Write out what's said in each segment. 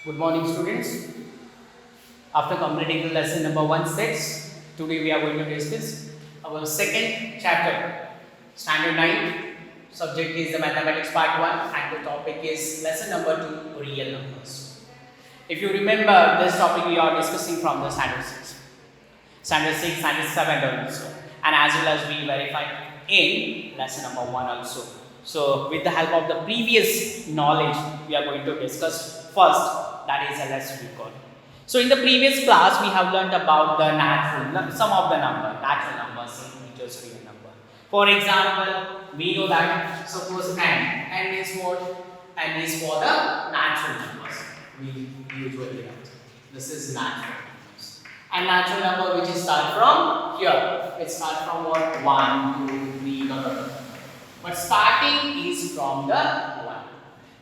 Good morning, students. After completing the lesson number 1 6, today we are going to discuss our second chapter, standard 9. Subject is the mathematics part 1 and the topic is lesson number 2, real numbers. If you remember, this topic we are discussing from the standard 6, standard 7 also, and as well as we verified in lesson number 1 also. So with the help of the previous knowledge, we are going to discuss first, that is a lesson record. So in the previous class, we have learned about the some of the natural numbers, integers, real number. For example, we know that suppose n is what? N is for the natural numbers. We usually write. This is natural numbers. And natural number which is start from here. It starts from what? 1, 2, 3, but starting is from the 1.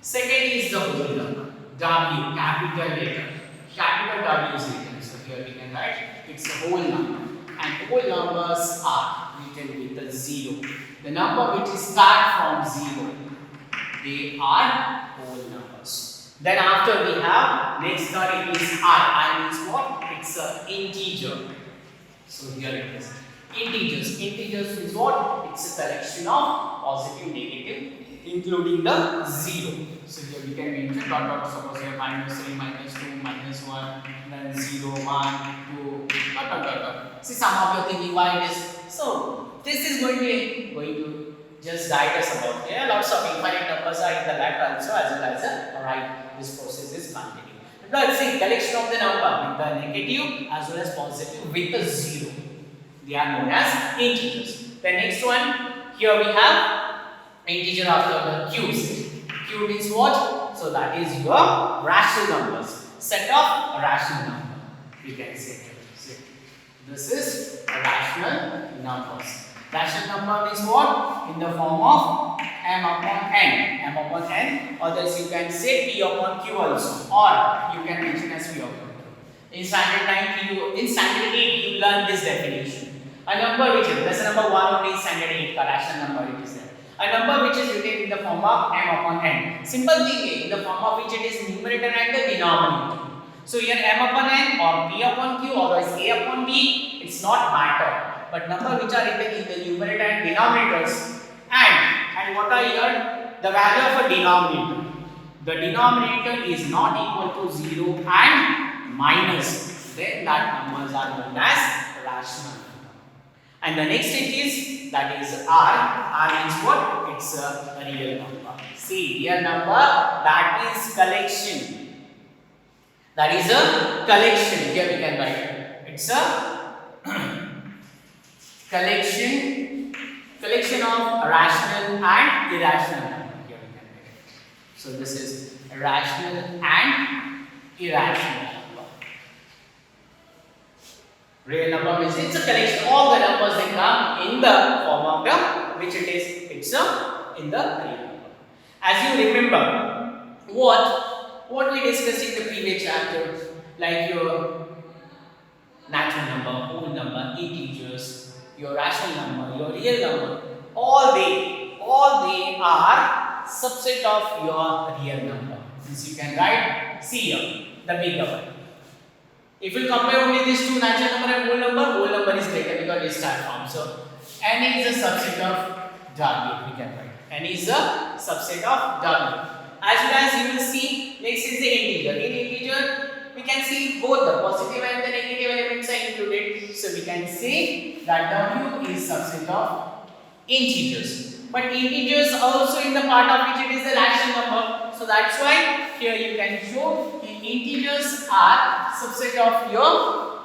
Second is the whole number. W, capital letter. Capital W is written. So here we can write it's a whole number. And whole numbers are written with the 0. The number which is start from 0, they are whole numbers. Then after we have next third is I means what? It's an integer. So here it is. Integers. Integers is what? It's a collection of positive, negative, including the 0. So here we can mention dot. Suppose here -3, -2, -1, then 0, 1, 2, dot. See, some of you are thinking why it is. So this is going to just guide us about. Yeah, lots of infinite numbers are in the left also as well as the right. This process is continuing. Let's see collection of the number with the negative as well as positive with the 0. They are known as integers. The next one, here we have integer after the cubes. Cube means what? So that is your rational numbers. Set of rational number. We can say this is rational numbers. Rational number means what? In the form of m upon n. M upon n, or else you can say p upon q also, or you can mention as p upon q. In standard 8 you learn this definition. A number which is lesson number 1 only standard 8 ka rational number it is there. A number which is written in the form of m upon n. Simple thing is in the form of which it is numerator and the denominator. So here m upon n or p upon q or a upon b, it's not matter. But number which are written in the numerator and denominators, and what are here? The value of a denominator. The denominator is not equal to 0 and minus. Then that numbers are known as rational. And the next thing is that is R. R means what? It's a real number. See, real number, that is collection. That is a collection. Here we can write. It's a collection of rational and irrational number. Here we can write. So this is rational and irrational. Real number means it's a collection. All the numbers they come in the form of the which it is. It's in the real number. As you remember, what we discussed in the previous chapter, like your natural number, whole number, integers, your rational number, your real number, all they are subset of your real number. Since you can write, see here the bigger one. If you compare only these two, natural number and whole number is greater because it starts from. So n is a subset of w. We can write n is a subset of w. As well as you will see, next is the integer. In integer, we can see both the positive and the negative elements are included. So we can say that w is subset of integers. But integers also in the part of which it is a rational number. So that's why here you can show integers are subset of your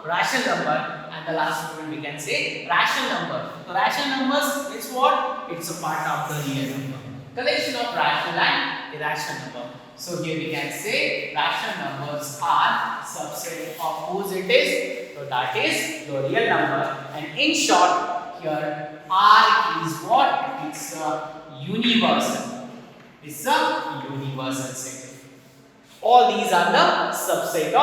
rational number, and the last one we can say rational number. So rational numbers is what? It's a part of the real number. Collection of rational and irrational number. So here we can say rational numbers are subset of whose it is. So that is the real number. And in short, here R is what? It's a universal. It's a universal set. All these are the subset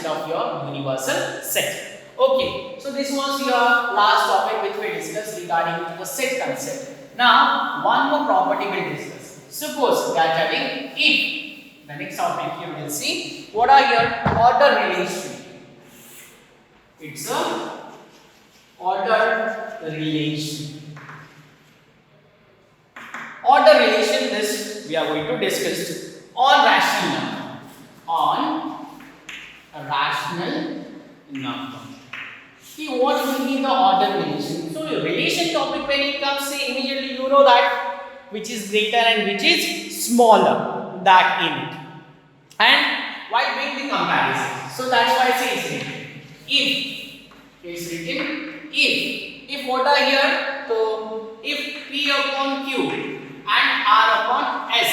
of your universal set. Okay, so this was your last topic which we discussed regarding the set concept. Now, one more property we'll discuss. Suppose we are having if The next topic here we'll see what are your order relation. It's a order relation. Order relation, this we are going to discuss on rational number. On a rational number. See what will be the order relation. So your relation topic, when it comes, say immediately you know that which is greater and which is smaller, that in it. And why make the comparison? So that's why I say it's written. If what are here, so if P upon Q and R upon S,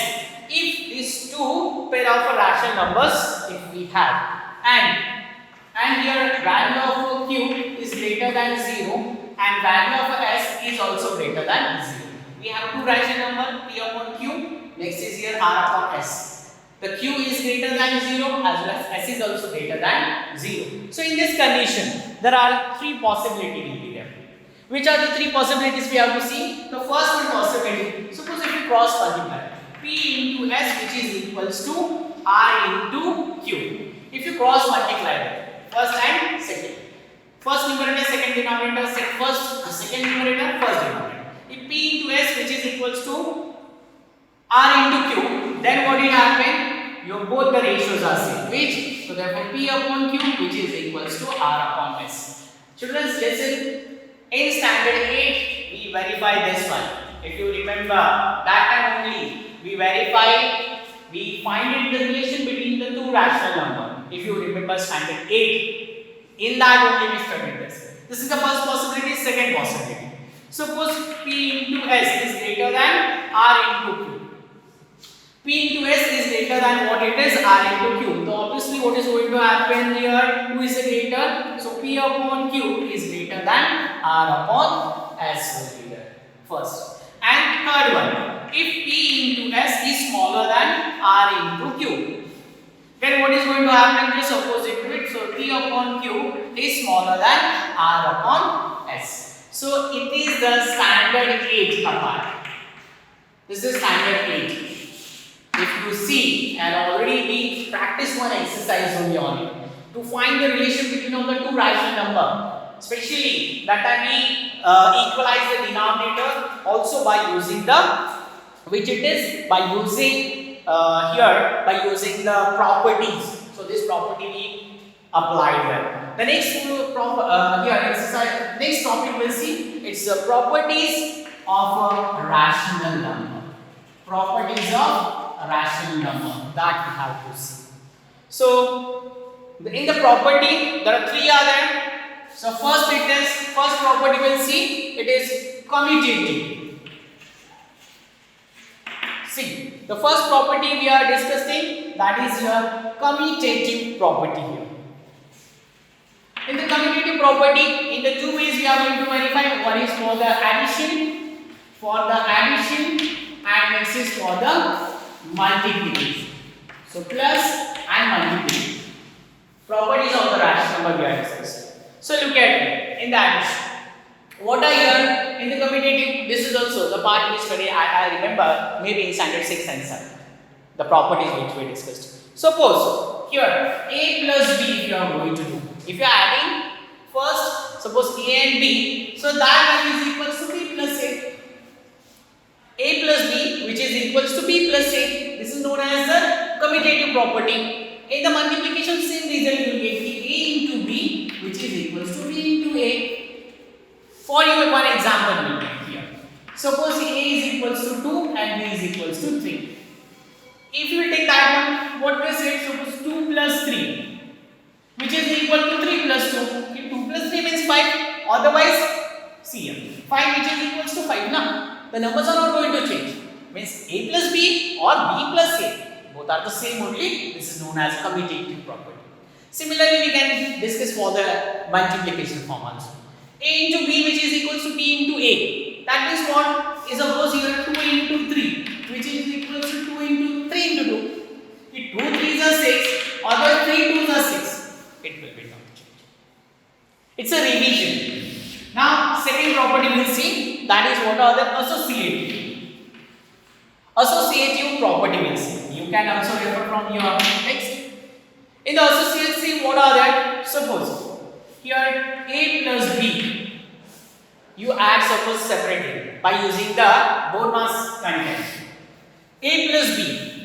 if these two pair of rational numbers, if we have, and here value of Q is greater than 0 and value of S is also greater than 0. We have two rational numbers, P upon Q, next is here R upon S. The Q is greater than 0 as well as S is also greater than 0. So in this condition, there are three possibilities will be there. Which are the three possibilities we have to see? The first one possibility, suppose if you cross multiply P into S which is equals to R into Q. If you cross multiply first and second, first numerator, second denominator, second numerator, first denominator. If P into S which is equals to R into Q, then what will happen? Your both the ratios are same. Which? So therefore P upon Q which is equals to R upon S. Children, listen. In standard 8, we verify this one. If you remember, that time only we verify, we find the relation between the two rational numbers. If you remember standard 8, in that only we studied this. This is the first possibility, second possibility. Suppose P into S is greater than R into Q. P into S is greater than what it is, R into Q. So obviously what is going to happen here? Who is the greater? So P upon Q is greater than R upon S will be there. First. And third one, if P into S is smaller than R into Q, then what is going to happen? Just opposite to it. So P upon Q is smaller than R upon S. So it is the standard 8 apart. This is standard 8. If you see, and already we practiced one exercise only on it to find the relation between all the two rational number, especially that time we equalize the denominator also by using the, which it is by using here by using the properties. So this property we applied there. The next here exercise, next topic we'll see, it's the properties of a rational number. Properties of a rational number that we have to see. So in the property there are three are there. So first property we'll see, it is commutative. See, the first property we are discussing, that is your commutative property here. In the commutative property, in the two ways we are going to verify. One is for the addition, and next is for the multiplication. So plus and multiplication. Properties of the rational number we are discussing. So look at it in the addition. What are here in the commutative? This is also the part we studied. I remember maybe in standard 6 and 7. The properties which we discussed. Suppose here A plus B you are going to do. If you are adding first, suppose A and B, so that value is equals to B plus A. A plus B which is equals to B plus A. This is known as the commutative property. In the multiplication, same result you will get A into B which is equals to B into A. For you, one example will take here. Suppose A is equals to 2 and B is equals to 3. If you will take that one, what we say? Suppose 2 plus 3 which is equal to 3 plus 2. Okay, 2 plus 3 means 5. Otherwise, see here, 5 which is equals to 5 now. The numbers are not going to change. Means A plus B or B plus A. Both are the same only. This is known as commutative property. Similarly, we can discuss for the multiplication form also. A into B which is equals to B into A. That means what? Is suppose here 2 into 3 which is equals to 2 into 3 into 2. If 2 3s are 6 or the 3 2s are 6, it will be not change. It's a revision. Now second property we will see, that is what are the associative. Associative property we will see. You can also refer from your text. In the associacy, what are that? Suppose here A plus B, you add suppose separately by using the BODMAS content. A plus B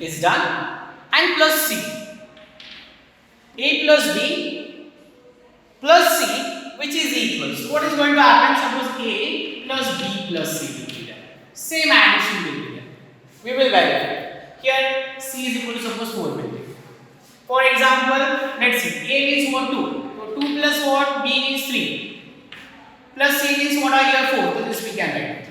is done and plus C. A plus B plus C, which is equal. So what is going to happen? Suppose A plus B plus C will be there. Same addition will be there. We will verify. Here C is equal to suppose 4 will be. For example, let's see. A means what? 2. So 2 plus what? B means 3. Plus C means what are here? 4. So this we can write.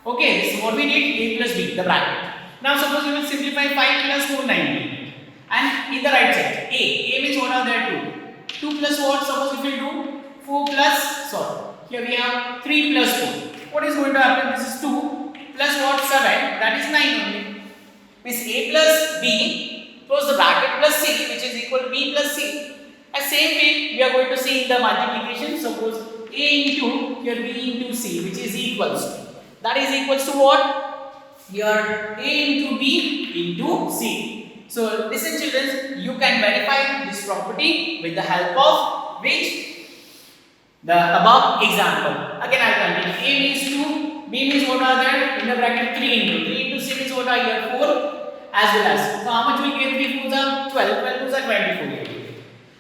Okay, this is what we did. A plus B, the bracket. Now suppose we will simplify 5 plus 4, 9. And in the right side, A means what are there? 2. 2 plus what? Suppose if we do 4 plus, here we have 3 plus 4. What is going to happen? This is 2 plus what? 7. That is 9 only. Means A plus B, close the bracket, plus C, which is equal to B plus C. And same way, we are going to see in the multiplication. Suppose A into here B into C, which is equals to. That is equals to what? Here A into B into C. So listen children, you can verify this property with the help of which? The above example. Again I will continue. A means 2, B means what are there? In the bracket 3 into. 3 into C means what are here? 4 as well as. So how much will get 3 4s are 12, 12 2s are 24.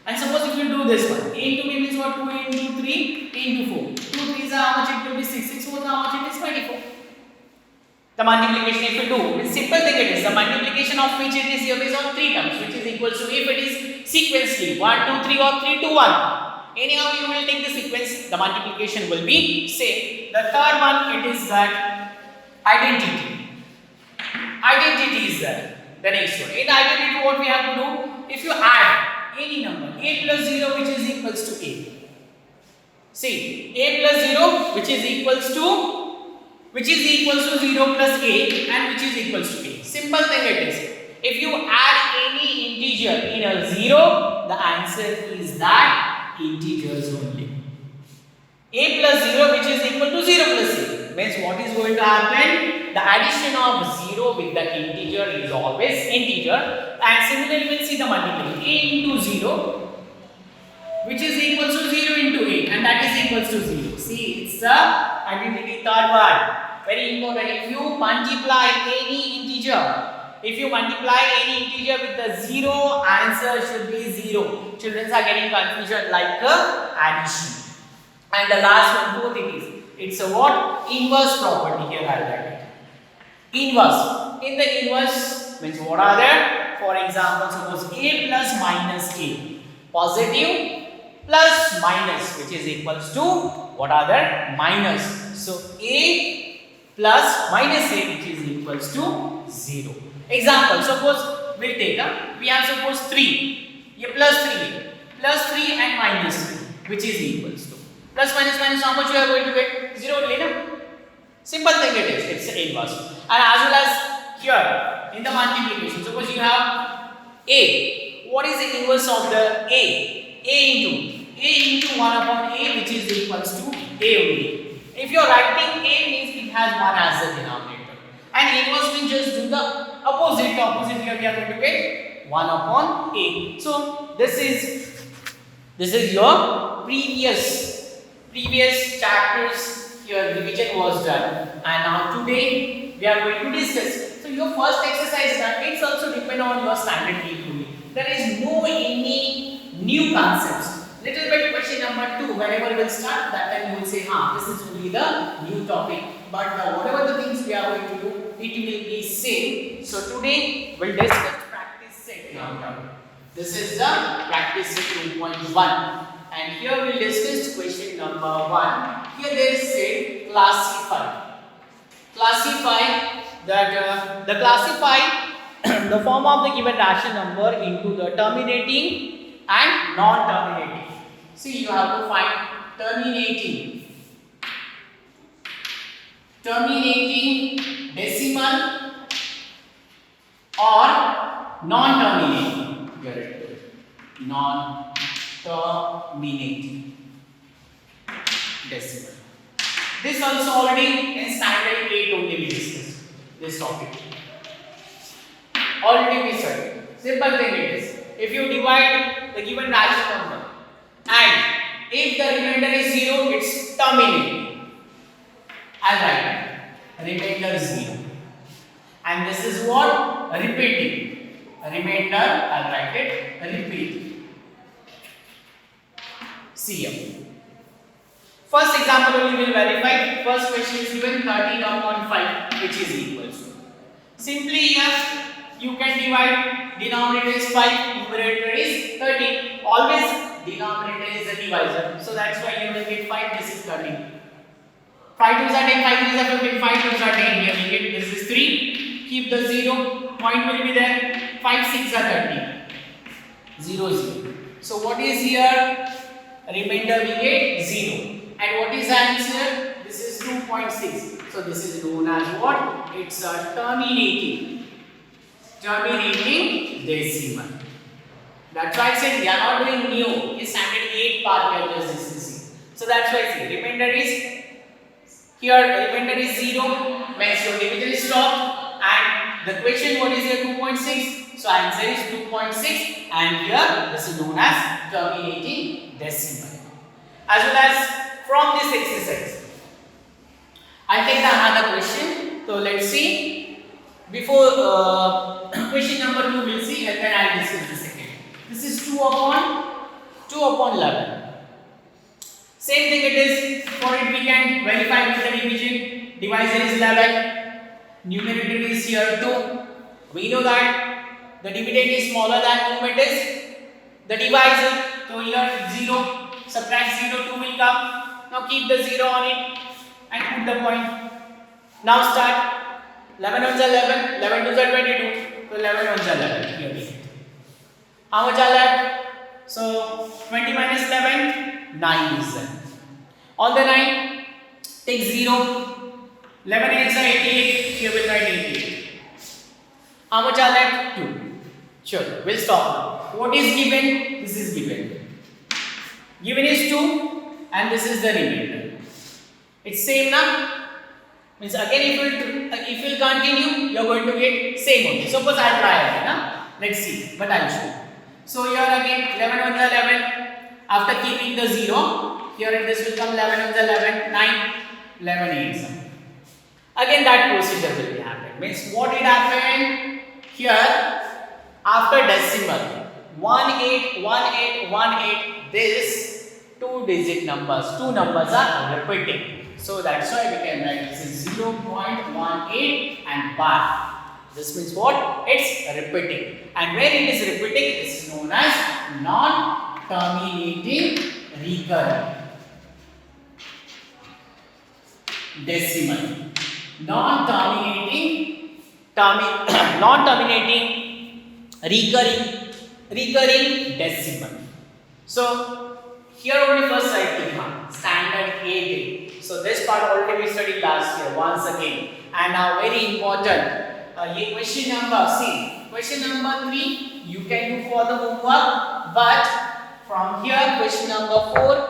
And suppose if you do this one, A into B means what? 2 into 3 into 4. 2 3s are how much it will be 6, 6 4s are how much it is 24. The multiplication if you do, it's simple thing it is. The multiplication of which it is here based on 3 terms, which is equal to if it is sequentially 1 2 3 or 3 2 1. Anyhow you will take the sequence, the multiplication will be same. The third one it is that identity. Identity is that the next one. In identity what we have to do? If you add any number, A plus 0 which is equals to A. See, A plus 0 which is equals to 0 plus A and which is equals to A. Simple thing it is. If you add any integer in a 0, the answer is that integers only. A plus 0 which is equal to 0 plus A means what is going to happen? The addition of 0 with the integer is always integer, and similarly we will see the multiplication. A into 0 which is equal to 0 into A and that is equals to 0. See, it's the identity third one. Very important. If you multiply any integer, with the 0, answer should be 0. Children are getting confusion like addition. And the last one, fourth it is. It's a what? Inverse property here highlighted. Inverse. In the inverse means what are there? For example, suppose A plus minus A. Positive plus minus which is equals to what are there? Minus. So A plus minus A which is equals to 0. Example, suppose we'll take we have suppose 3. A plus 3 and minus 3 which is equals to. Plus minus how much you are going to get? 0 later. Simple thing it is. It's inverse. And as well as here in the multiplication, suppose you have A. What is the inverse of the A? A into 1 upon A which is equals to A only. If you are writing A means it has 1 as the denominator. And inverse means just do the opposite. The opposite here we are going to get 1 upon A. So this is your previous chapters. Your revision was done, and now today we are going to discuss. So your first exercise that it's also depend on your standard equally. There is no any new concepts. Little bit question number 2. Whenever we'll start, that time you will say, this is only the new topic. But whatever the things we are going to do, it will be same. So today we'll discuss practice set now. This is the practice set 2.1. And here we'll discuss question number 1. Here there is say classify. Classify that the form of the given rational number into the terminating and non-terminating. See, you have to find terminating decimal or non-terminating. Non-terminating decimal. This also already in standard 8 only we discussed this topic. already we studied. Simple thing it is. If you divide the given rational number and if the remainder is 0, it's terminating. I'll write remainder 0. And this is what? Repeating. Remainder, I'll write it repeat. CM. First example we will verify. First question is given 13/5 which is equals to. Simply here you can divide, denominator is 5, numerator is 13. Always denominator is the divisor. So that's why you will get 5, this is 13. 5 2s are 10, 5 3s are 15, 5 2s are 10. Here we get this is 3. Keep the 0, point will be there. 5 6 are 30. 0 0. So what is here? Remainder we get 0. And what is the answer? This is 2.6. So this is known as what? It's a terminating decimal. That's why I said we are not doing new. It's standard 8 part we are just discussing. So that's why I say remainder is here. Remainder is 0. Means your division is stopped. And the question what is here? 2.6. So answer is 2.6. And here this is known as terminating decimal. As well as from this exercise, I'll take another question. So let's see. Before question number 2 we'll see, and then I'll discuss the second. This is 2 upon 11. Same thing it is. For it we can verify with the division. Divisor is 11. Numerator is here 2. We know that the dividend is smaller than numerator is the divisor. So here 0. Subtract 0, 2 will come. Now keep the 0 on it and put the point. Now start. 11 ones are 11, 11 twos are 22. So 11 ones are 11. Here we get. How much are left? So 20 minus 11, 9 is there. On the 9, take 0. 11 8s are 88. Here we'll write 88. How much are left? 2. Sure, we'll stop now. What is given? This is given. Given is 2 and this is the remainder. It's same now. Means again if you continue, you are going to get same only. Suppose I try again. Huh? Let's see, but I'll show. So here again 11 ones are 11. After keeping the 0, here this will come 11 ones are 11, 9, 11 8s. Again that procedure will be happening. Means what it happened here after decimal 181818, this 2-digit numbers, 2 numbers are repeating. So that's why we can write this is 0.18 and bar. This means what? It's repeating. And when it is repeating, it's known as non-terminating recurring decimal. Non-terminating recurring decimal. So here only first writing standard 8. So this part already we studied last year once again. And now very important. Question number, see, question number 3 you can do for the homework, but from here question number 4,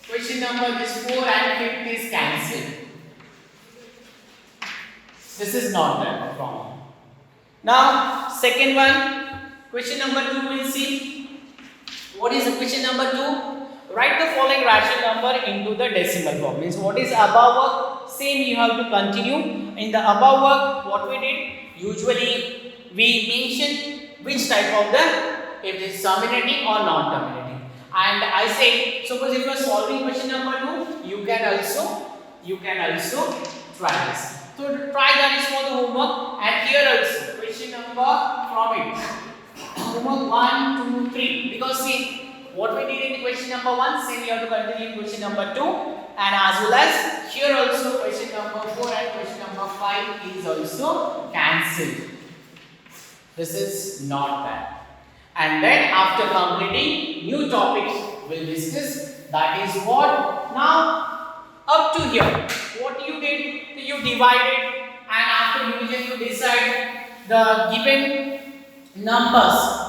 question number this 4 and 5 is cancelled. This is not that from. Now second one, question number 2 we'll see. What is the question number 2? Write the following rational number into the decimal form. Means what is above work, same you have to continue. In the above work, what we did, usually we mention which type of the, if it is terminating or non-terminating. And I say, suppose if you are solving question number 2, you can also try this. So try that is for the homework, and here also question number from it. Homework 1, 2, 3. Because see, what we did in question number 1, same you have to continue in question number 2, and as well as here also question number 4 and question number 5 is also cancelled. This is not bad. And then after completing, new topics we'll discuss. That is what? Now up to here, what you did, you divided, and after division you decide the given numbers.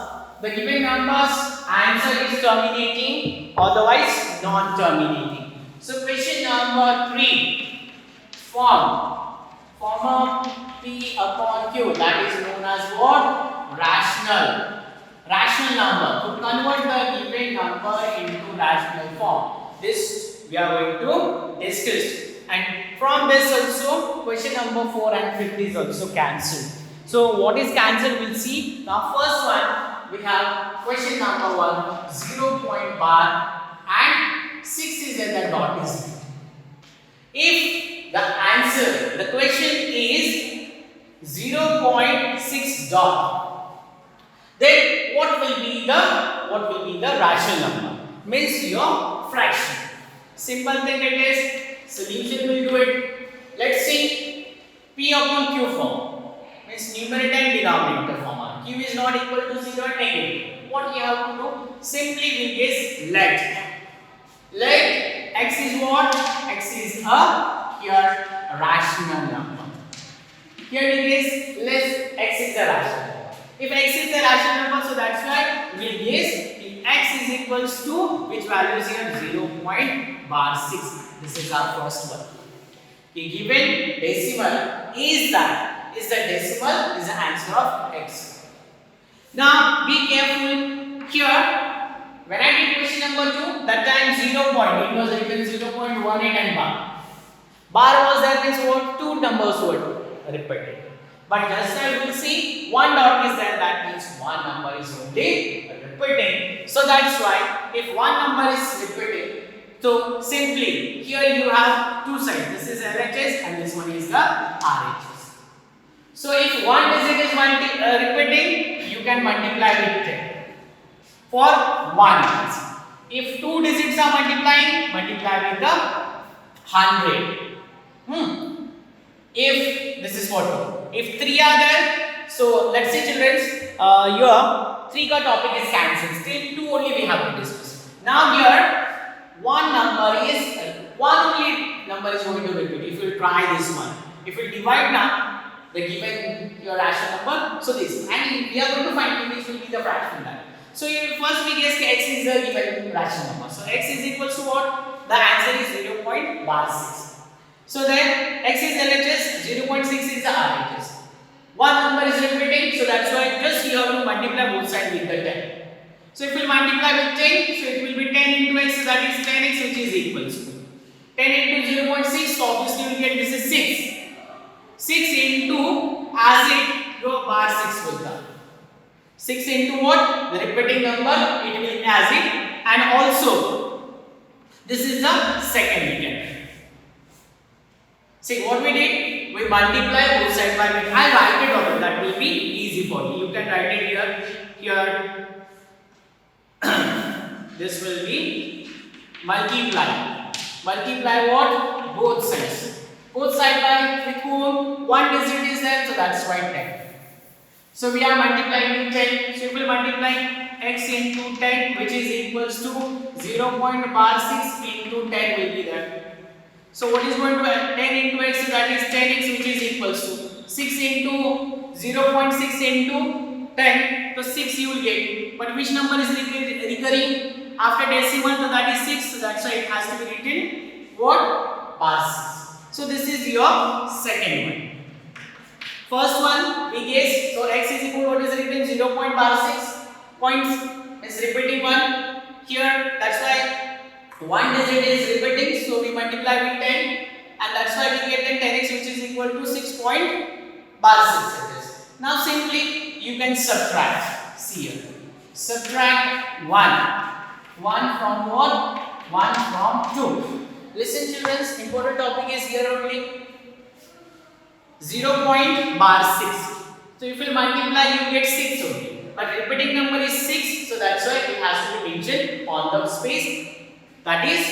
The given numbers, answer is terminating, otherwise non-terminating. So question number 3, form a P upon Q, that is known as what? Rational number. To convert the given number into rational form. This we are going to discuss. And from this also, question number 4 and 5 is also cancelled. So what is cancelled? We'll see. Now first one, we have question number 1, 0 point bar and 6 is at the dot is there. If the answer, the question is 0.6 dot, then what will be the rational number? Means your fraction. Simple thing it is. Solution will do it. Let's see P upon Q form. Means numerator and denominator form. Q is not equal to 0 and negative. What you have to do? Simply we guess let x is what? X is a here rational number. Here we guess let x is a rational number. If x is a rational number, so that's why we guess x is equals to which value is here 0.6. This is our first one. The given decimal is that is the decimal is the answer of x. Now be careful here. When I did question number 2, that time 0 point, it was written 0.18 and bar. Bar was there, means what? 2 numbers were repeated. But just now you will see 1 dot is there, that means 1 number is only repeating. So that's why if 1 number is repeating, so simply here you have 2 sides. This is LHS and this one is the RHS. So if 1 digit is repeating, you can multiply with 10. For 1 answer. If 2 digits are multiplying, multiply with the 100. If this is for 2. If 3 are there, so let's say children, your 3 ka topic is cancelled. Still 2 only we have to discuss. Now here, one only number is going to repeat. If you try this one, if you divide now the given your rational number, so this, and we are going to find which will be the fraction value. So first we guess x is the given rational number. So x is equal to what? The answer is 0.6. So then x is LHS, 0.6 is the RHS. One number is repeating, so that's why just you have to multiply both sides with the 10. So if we multiply with 10, so it will be 10 into x, so that is 10x, which is equals to 10 into 0.6, so obviously we get this is 6. 6 into as it your bar 6 will come. 6 into what? The repeating number, it will be as it, and also this is the second weekend. See what we did? We multiply both sides by it. I'll write it over, that will be easy for you. You can write it here. This will be multiply. Multiply what? Both sides. Both sides by 3 1 digit is there, so that's why 10. So we are multiplying with 10. So we will multiply x into 10, which is equals to 0.6 into 10 will be there. So what is going to 10 into x, so that is 10x, which is equals to 6 into 0.6 into 10, so 6 you will get. But which number is recurring after decimal? So that is 6. So that's why it has to be written what? Bar 6. So this is your second one. First one we guess. So x is equal to what is written 0.6 points is repeating one here. That's why one digit is repeating. So we multiply with 10, and that's why we get 10x, which is equal to 6.6. Now simply you can subtract. See here. Subtract 1. 1 from what? 1 from 2. Listen children, important topic is here only. 0.6. So if you multiply, you get 6 only. But repeating number is 6, so that's why it has to be mentioned on the space. That is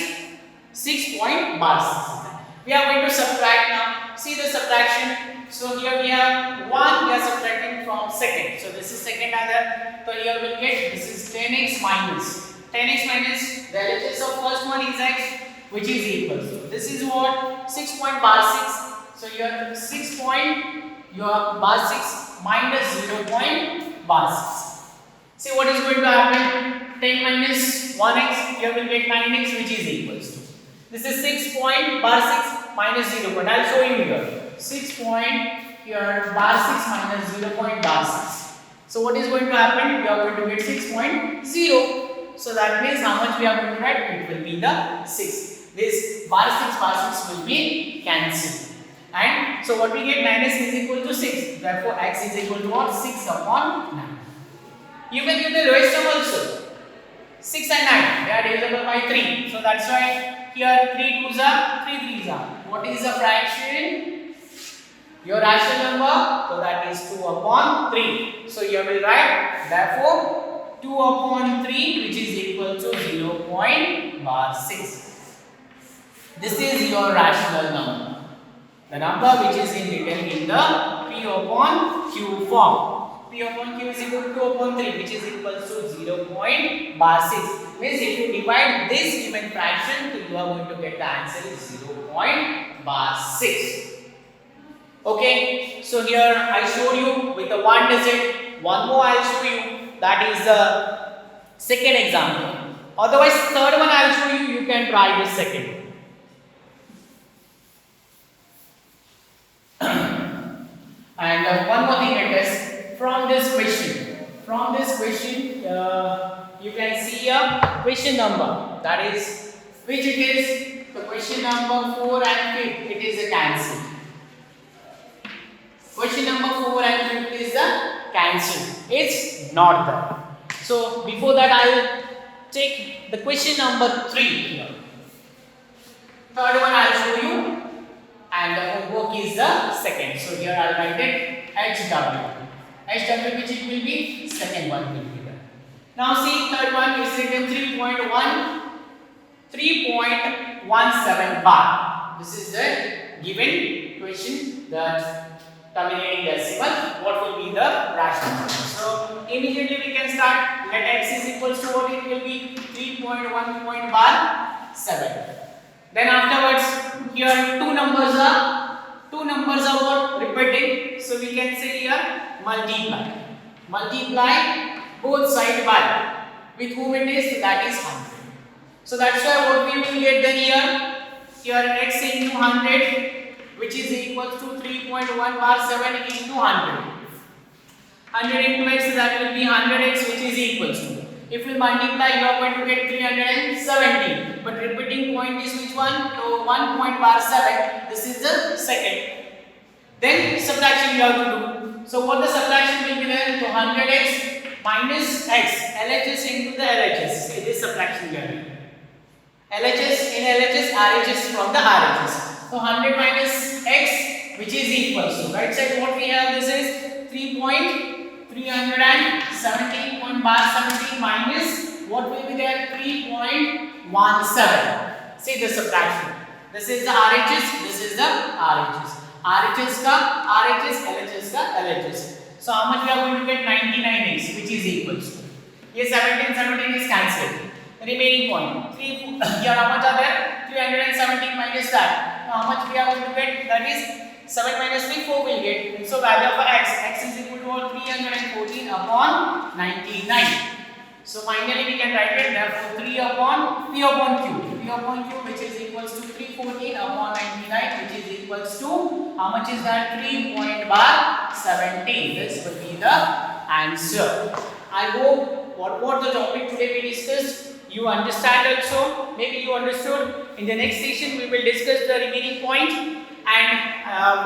6.6. We are going to subtract now. See the subtraction. So here we have 1, we are subtracting from second. So this is second other. So here we'll get this is 10x minus. 10x minus the LHS of first one is x, which is equal to. This is what? 6.6. So here 6 bar 6 minus 0.6. See what is going to happen? 10 minus 1x, here we'll get 9x, which is equals to. This is 6 bar 6 minus 0. I'll show you here. 6 here bar 6 minus 0 bar 6. So what is going to happen? We are going to get 6.0. So that means how much we are going to write? It will be the 6. This bar 6 will be cancelled. And so what we get, 9x is equal to 6. Therefore x is equal to what? 6 upon 9. You can get the lowest term also. 6 and 9, they are divisible by 3. So that's why here 3 2s are, 3 3s are. What is the fraction? Your rational number, so that is 2 upon 3. So you will write, therefore 2 upon 3, which is equal to 0 bar 6. This is your rational number. The number which is written in the P upon Q form. P upon Q is equal to 2 upon 3, which is equal to 0 bar 6. Means if you divide this given fraction, you are going to get the answer is 0 bar 6. Okay, so here I showed you with the one digit. One more I will show you. That is the second example. Otherwise, third one I will show you. You can try the second. And one more thing it is from this question. From this question, you can see a question number. That is which it is the question number 4 and 5. It is a cancel. Question number 4 and 5 is the cancel. It's not there. So before that, I will take the question number 3 here. Third one I will show you. And the homework is the second. So here I will write it HW. HW which it will be? Second one will be there. Now see third one is written 3.17 bar. This is the given question that terminating decimal. What will be the rational number? So immediately we can start. Let x is equals to what it will be? 3.1 bar 7. Then afterwards, here two numbers are what? Repeating. So we can say here multiply. Multiply both sides by. With whom it is? That is 100. So that's why what we will get then here? Here x into 100, which is equal to 3.1 bar 7 into 100. 100 into x, that will be 100x, which is equal to. If we multiply, you are going to get 370. But repeating point is which one? So 1 bar 7. This is the second. Then subtraction you have to do. So what the subtraction will be there? So 100x minus x. LHS into the LHS. See this subtraction we are doing. LHS in LHS, RHS from the RHS. So 100 minus x, which is equal to. Right side what we have, this is 3.317 bar 17 minus what will be there? 3.17. See the subtraction. This is the RHS, this is the RHS. RHS ka RHS, LHS ka LHS. So how much we are going to get? 99x, which is equals to. Here 17 is cancelled. Remaining point. Here how much are there? 317 minus that. Now how much we are going to get? That is 7 minus 3, 4 will get. So value of x. X is equal to 314 upon 99. So finally we can write it therefore P upon Q. P upon Q which is equals to 314 upon 99, which is equals to how much is that? 3 bar 17. This will be the answer. I hope what the topic today we discussed you understand also. Maybe you understood. In the next session we will discuss the remaining points and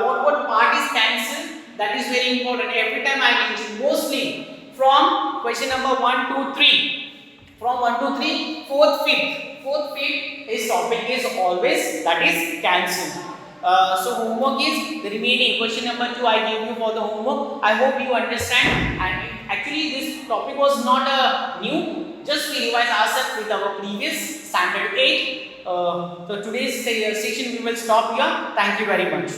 what part is cancelled. That is very important. Every time I mention mostly from question number 1 to 3. From 1 to 3, 4th, 5th. 4th, 5th, his topic is always that is cancelled. So homework is the remaining question number 2 I gave you for the homework. I hope you understand. And actually this topic was not new. Just we revise ourselves with our previous standard 8. So today's session we will stop here. Thank you very much.